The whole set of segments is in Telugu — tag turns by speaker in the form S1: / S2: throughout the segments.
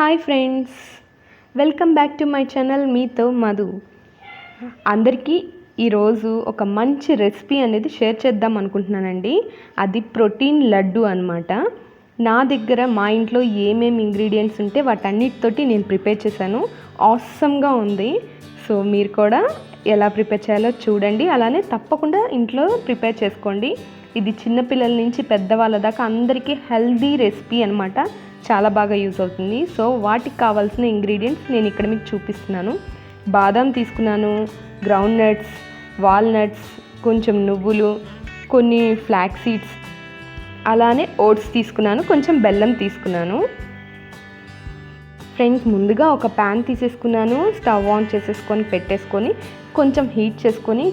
S1: Hi friends, welcome back to my channel మీతో మధు. అందరికీ ఈరోజు ఒక మంచి రెసిపీ అనేది షేర్ చేద్దాం అనుకుంటున్నానండి. అది ప్రోటీన్ లడ్డు అనమాట. నా దగ్గర మా ఇంట్లో ఏమేమి ఇంగ్రీడియంట్స్ ఉంటే వాటన్నిటితోటి నేను ప్రిపేర్ చేశాను. ఆసమ్గా ఉంది. సో మీరు కూడా ఎలా ప్రిపేర్ చేయాలో చూడండి. అలానే తప్పకుండా ఇంట్లో ప్రిపేర్ చేసుకోండి. ఇది చిన్నపిల్లల నుంచి పెద్దవాళ్ళ దాకా అందరికీ హెల్దీ రెసిపీ అనమాట. చాలా బాగా యూజ్ అవుతుంది. సో వాటికి కావాల్సిన ఇంగ్రీడియంట్స్ నేను ఇక్కడ మీకు చూపిస్తున్నాను. బాదాం తీసుకున్నాను, గ్రౌండ్ నట్స్, వాల్నట్స్, కొంచెం నువ్వులు, కొన్ని ఫ్లాక్స్ సీడ్స్, అలానే ఓట్స్ తీసుకున్నాను, కొంచెం బెల్లం తీసుకున్నాను. ఫ్రెండ్స్, ముందుగా ఒక ప్యాన్ తీసేసుకున్నాను. స్టవ్ ఆన్ చేసేసుకొని పెట్టేసుకొని కొంచెం హీట్ చేసుకొని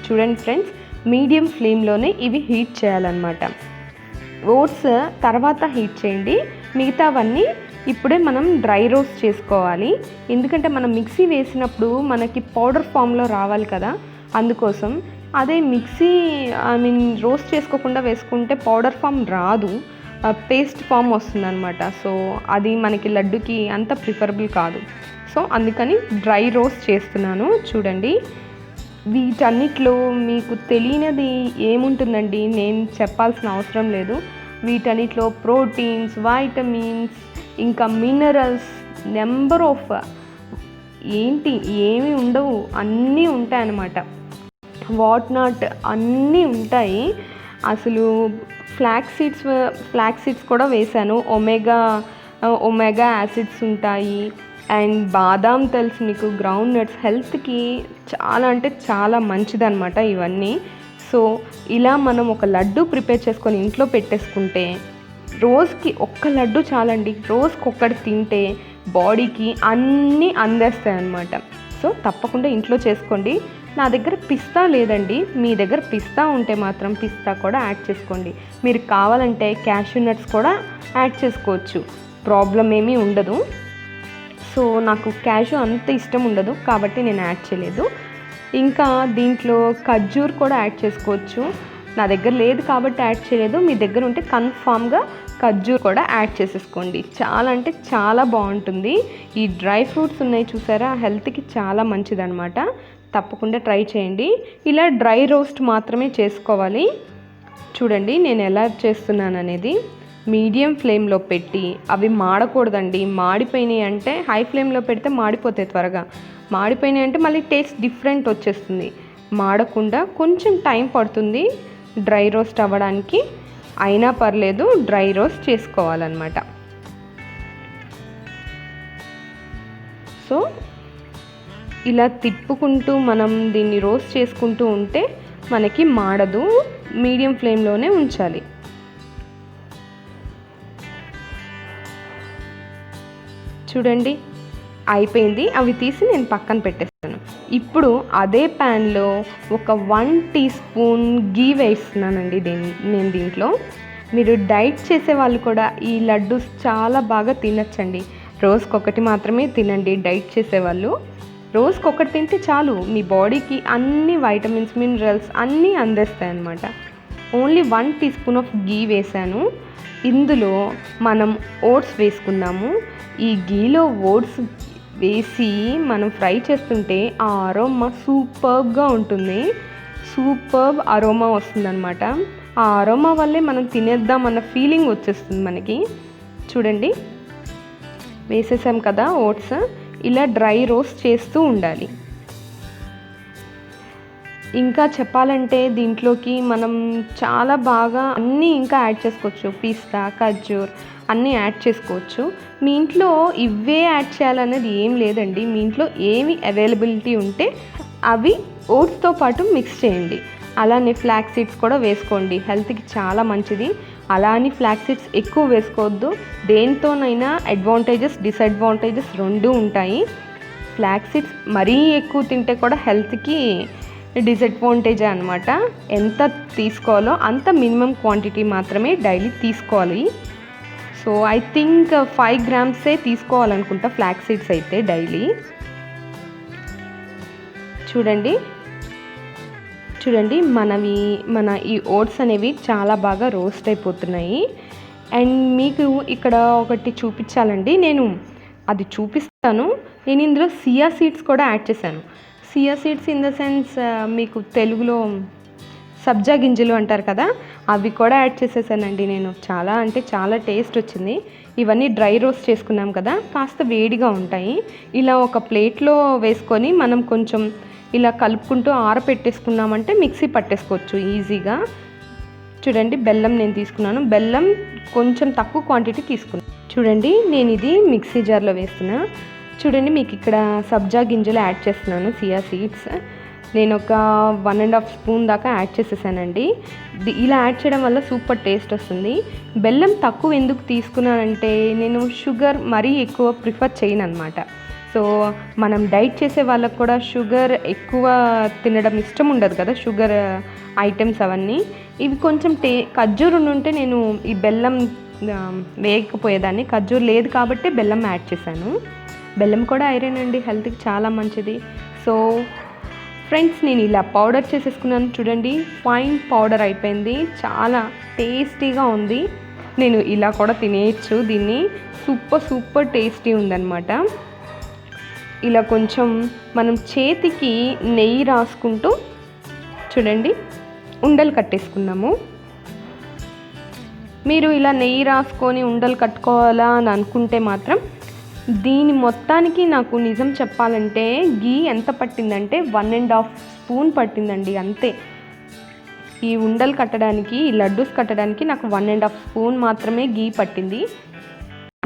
S1: చూడండి ఫ్రెండ్స్, మీడియం ఫ్లేమ్లోనే ఇవి హీట్ చేయాలన్నమాట. ఓట్స్ తర్వాత హీట్ చేయండి. మిగతావన్నీ ఇప్పుడే మనం డ్రై రోస్ట్ చేసుకోవాలి. ఎందుకంటే మనం మిక్సీ వేసినప్పుడు మనకి పౌడర్ ఫామ్లో రావాలి కదా, అందుకోసం. అదే మిక్సీ రోస్ట్ చేసుకోకుండా వేసుకుంటే పౌడర్ ఫామ్ రాదు, పేస్ట్ ఫామ్ వస్తుంది అనమాట. సో అది మనకి లడ్డుకి అంత ప్రిఫరబుల్ కాదు. సో అందుకని డ్రై రోస్ట్ చేస్తున్నాను. చూడండి, వీటన్నిటిలో మీకు తెలియనిది ఏముంటుందండి, నేను చెప్పాల్సిన అవసరం లేదు. వీటన్నిటిలో ప్రోటీన్స్, వైటమిన్స్, ఇంకా మినరల్స్, నెంబర్ ఆఫ్ ఏమి ఉండవు, అన్నీ ఉంటాయన్నమాట. వాట్ నాట్ అన్నీ ఉంటాయి. అసలు ఫ్లాక్స్ సీడ్స్ కూడా వేశాను. ఒమేగా యాసిడ్స్ ఉంటాయి. అండ్ బాదాం తెలుసు మీకు, గ్రౌండ్ నట్స్ హెల్త్కి చాలా అంటే చాలా మంచిదన్నమాట ఇవన్నీ. సో ఇలా మనం ఒక లడ్డు ప్రిపేర్ చేసుకొని ఇంట్లో పెట్టేసుకుంటే రోజుకి ఒక్క లడ్డు చాలండి. రోజుకి ఒక్కటి తింటే బాడీకి అన్నీ అందేస్తాయి అన్నమాట. సో తప్పకుండా ఇంట్లో చేసుకోండి. నా దగ్గర పిస్తా లేదండి, మీ దగ్గర పిస్తా ఉంటే మాత్రం పిస్తా కూడా యాడ్ చేసుకోండి. మీరు కావాలంటే క్యాష్యూ నట్స్ కూడా యాడ్ చేసుకోవచ్చు, ప్రాబ్లం ఏమీ ఉండదు. సో నాకు క్యాష్యూ అంత ఇష్టం ఉండదు కాబట్టి నేను యాడ్ చేయలేదు. ఇంకా దీంట్లో ఖర్జూర్ కూడా యాడ్ చేసుకోవచ్చు. నా దగ్గర లేదు కాబట్టి యాడ్ చేయలేదు. మీ దగ్గర ఉంటే కన్ఫామ్గా ఖర్జూర్ కూడా యాడ్ చేసేసుకోండి. చాలా అంటే చాలా బాగుంటుంది. ఈ డ్రై ఫ్రూట్స్ ఉన్నాయి చూసారా, హెల్త్కి చాలా మంచిదన్నమాట. తప్పకుండా ట్రై చేయండి. ఇలా డ్రై రోస్ట్ మాత్రమే చేసుకోవాలి. చూడండి నేను ఎలా చేస్తున్నాను అనేది. మీడియం ఫ్లేమ్లో పెట్టి, అవి మాడకూడదండి. మాడిపోయినాయి అంటే హై ఫ్లేమ్లో పెడితే మాడిపోతాయి త్వరగా. మాడిపోయినాయి అంటే మళ్ళీ టేస్ట్ డిఫరెంట్ వచ్చేస్తుంది. మాడకుండా కొంచెం టైం పడుతుంది డ్రై రోస్ట్ అవ్వడానికి. అయినా పర్లేదు, డ్రై రోస్ట్ చేసుకోవాలన్నమాట. సో ఇలా తిప్పుకుంటూ మనం దీన్ని రోస్ట్ చేసుకుంటూ ఉంటే మనకి మాడదు. మీడియం ఫ్లేమ్లోనే ఉంచాలి. చూడండి అయిపోయింది. అవి తీసి నేను పక్కన పెట్టేస్తాను. ఇప్పుడు అదే ప్యాన్లో ఒక 1 టీ స్పూన్ గీ వేస్తున్నానండి. నేను దీంట్లో మీరు డైట్ చేసే వాళ్ళు కూడా ఈ లడ్డు చాలా బాగా తినచ్చండి. రోజుకొకటి మాత్రమే తినండి. డైట్ చేసేవాళ్ళు రోజుకొకటి తింటే చాలు, మీ బాడీకి అన్ని వైటమిన్స్, మినరల్స్ అన్నీ అందేస్తాయి అన్నమాట. ఓన్లీ 1 టీ స్పూన్ ఆఫ్ గీ వేసాను. ఇందులో మనం ఓట్స్ వేసుకుందాము. ఈ గీలో ఓట్స్ వేసి మనం ఫ్రై చేస్తుంటే ఆ అరోమా సూపర్గా ఉంటుంది. సూపర్బ్ అరోమా వస్తుందన్నమాట. ఆ అరోమా వల్లే మనం తినేద్దామన్న ఫీలింగ్ వచ్చేస్తుంది మనకి. చూడండి వేసేసాం కదా ఓట్స్. ఇలా డ్రై రోస్ట్ చేస్తూ ఉండాలి. ఇంకా చెప్పాలంటే దీంట్లోకి మనం చాలా బాగా అన్నీ ఇంకా యాడ్ చేసుకోవచ్చు. పిస్తా, ఖర్జూర్ అన్నీ యాడ్ చేసుకోవచ్చు. మీ ఇంట్లో ఇవే యాడ్ చేయాలనేది ఏం లేదండి. మీ ఇంట్లో ఏమి అవైలబిలిటీ ఉంటే అవి ఓట్స్తో పాటు మిక్స్ చేయండి. అలానే ఫ్లాక్స్ సీడ్స్ కూడా వేసుకోండి, హెల్త్కి చాలా మంచిది. అలా అని ఫ్లాక్స్ సీడ్స్ ఎక్కువ వేసుకోవద్దు. దేంతోనైనా అడ్వాంటేజెస్, డిసడ్వాంటేజెస్ రెండూ ఉంటాయి. ఫ్లాక్స్ సీడ్స్ మరీ ఎక్కువ తింటే కూడా హెల్త్కి డిసడ్వాంటేజే అనమాట. ఎంత తీసుకోవాలో అంత మినిమం క్వాంటిటీ మాత్రమే డైలీ తీసుకోవాలి. సో ఐ థింక్ 5 గ్రామ్సే తీసుకోవాలనుకుంటా ఫ్లాక్స్ సీడ్స్ అయితే డైలీ. చూడండి మన ఈ ఓట్స్ అనేవి చాలా బాగా రోస్ట్ అయిపోతున్నాయి. అండ్ మీకు ఇక్కడ ఒకటి చూపించాలండి, నేను అది చూపిస్తాను. నేను ఇందులో సియా సీడ్స్ కూడా యాడ్ చేశాను. Chia seeds in the sense మీకు తెలుగులో సబ్జా గింజలు అంటారు కదా, అవి కూడా యాడ్ చేసేసానండి నేను. చాలా అంటే చాలా టేస్ట్ వచ్చింది. ఇవన్నీ డ్రై రోస్ట్ చేసుకున్నాం కదా, కాస్త వేడిగా ఉంటాయి. ఇలా ఒక ప్లేట్లో వేసుకొని మనం కొంచెం ఇలా కలుపుకుంటూ ఆరపెట్టేసుకున్నామంటే మిక్సీ పట్టేసుకోవచ్చు ఈజీగా. చూడండి, బెల్లం నేను తీసుకున్నాను. బెల్లం కొంచెం తక్కువ క్వాంటిటీ తీసుకున్నాను. చూడండి, నేను ఇది మిక్సీ జార్లో వేస్తున్నా. చూడండి, మీకు ఇక్కడ సబ్జా గింజలు యాడ్ చేస్తున్నాను, సియా సీడ్స్. నేను ఒక 1.5 స్పూన్ దాకా యాడ్ చేసేసానండి. ఇలా యాడ్ చేయడం వల్ల సూపర్ టేస్ట్ వస్తుంది. బెల్లం తక్కువ ఎందుకు తీసుకున్నానంటే నేను షుగర్ మరీ ఎక్కువ ప్రిఫర్ చేయను అనమాట. సో మనం డైట్ చేసే వాళ్ళకు కూడా షుగర్ ఎక్కువ తినడం ఇష్టం ఉండదు కదా, షుగర్ ఐటమ్స్ అవన్నీ. ఇవి కొంచెం ఖర్జూరు ఉంటే నేను ఈ బెల్లం వేయకపోయేదాన్ని. ఖర్జూరు లేదు కాబట్టి బెల్లం యాడ్ చేశాను. బెల్లం కూడా ఐరన్ అండి, హెల్త్కి చాలా మంచిది. సో ఫ్రెండ్స్, నేను ఇలా పౌడర్ చేసేసుకున్నాను. చూడండి, ఫైన్ పౌడర్ అయిపోయింది. చాలా టేస్టీగా ఉంది. నేను ఇలా కూడా తినేయచ్చు దీన్ని. సూపర్ టేస్టీ ఉందన్నమాట. ఇలా కొంచెం మనం చేతికి నెయ్యి రాసుకుంటూ చూడండి ఉండలు కట్టేసుకున్నాము. మీరు ఇలా నెయ్యి రాసుకొని ఉండలు కట్టుకోవాలా అని అనుకుంటే మాత్రం దీని మొత్తానికి నాకు నిజం చెప్పాలంటే గీ ఎంత పట్టిందంటే 1.5 స్పూన్ పట్టిందండి, అంతే. ఈ ఉండలు కట్టడానికి, ఈ లడ్డూస్ కట్టడానికి నాకు 1.5 స్పూన్ మాత్రమే గీ పట్టింది.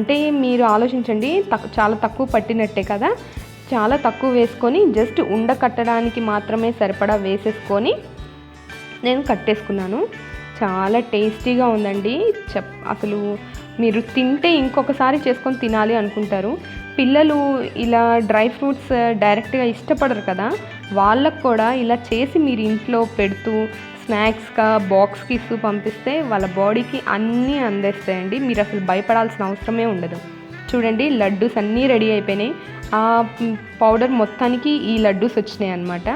S1: అంటే మీరు ఆలోచించండి, చాలా తక్కువ పట్టినట్టే కదా. చాలా తక్కువ వేసుకొని జస్ట్ ఉండ కట్టడానికి మాత్రమే సరిపడా వేసేసుకొని నేను కట్టేసుకున్నాను. చాలా టేస్టీగా ఉందండి. అసలు మీరు తింటే ఇంకొకసారి చేసుకొని తినాలి అనుకుంటారు. పిల్లలు ఇలా డ్రై ఫ్రూట్స్ డైరెక్ట్గా ఇష్టపడరు కదా, వాళ్ళకు కూడా ఇలా చేసి మీరు ఇంట్లో పెడుతూ స్నాక్స్గా బాక్స్కి ఇస్తూ పంపిస్తే వాళ్ళ బాడీకి అన్నీ అందేస్తాయండి. మీరు అసలు భయపడాల్సిన అవసరమే ఉండదు. చూడండి, లడ్డూస్ అన్నీ రెడీ అయిపోయినాయి. ఆ పౌడర్ మొత్తానికి ఈ లడ్డూస్ వచ్చినాయి అన్నమాట.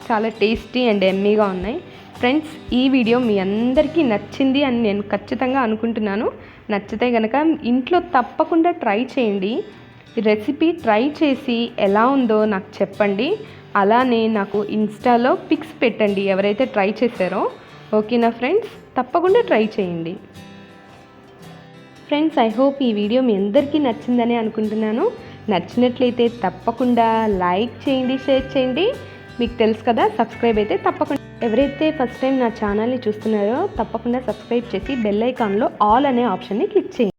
S1: చాలా టేస్టీ అండ్ ఎమ్మీగా ఉన్నాయి. ఫ్రెండ్స్, ఈ వీడియో మీ అందరికీ నచ్చింది అని నేను ఖచ్చితంగా అనుకుంటున్నాను. నచ్చితే కనుక ఇంట్లో తప్పకుండా ట్రై చేయండి. రెసిపీ ట్రై చేసి ఎలా ఉందో నాకు చెప్పండి. అలానే నాకు ఇన్స్టాలో పిక్స్ పెట్టండి ఎవరైతే ట్రై చేశారో. ఓకేనా ఫ్రెండ్స్, తప్పకుండా ట్రై చేయండి. ఫ్రెండ్స్, ఐ హోప్ ఈ వీడియో మీ అందరికీ నచ్చిందని అనుకుంటున్నాను. నచ్చినట్లయితే తప్పకుండా లైక్ చేయండి, షేర్ చేయండి. మీకు తెలుసు కదా, సబ్స్క్రైబ్ అయితే తప్పకుండా. ఎవరైతే ఫస్ట్ టైం నా ఛానల్ని చూస్తున్నారో తప్పకుండా సబ్స్క్రైబ్ చేసి బెల్ ఐకాన్లో ఆల్ అనే ఆప్షన్ని క్లిక్ చేయండి.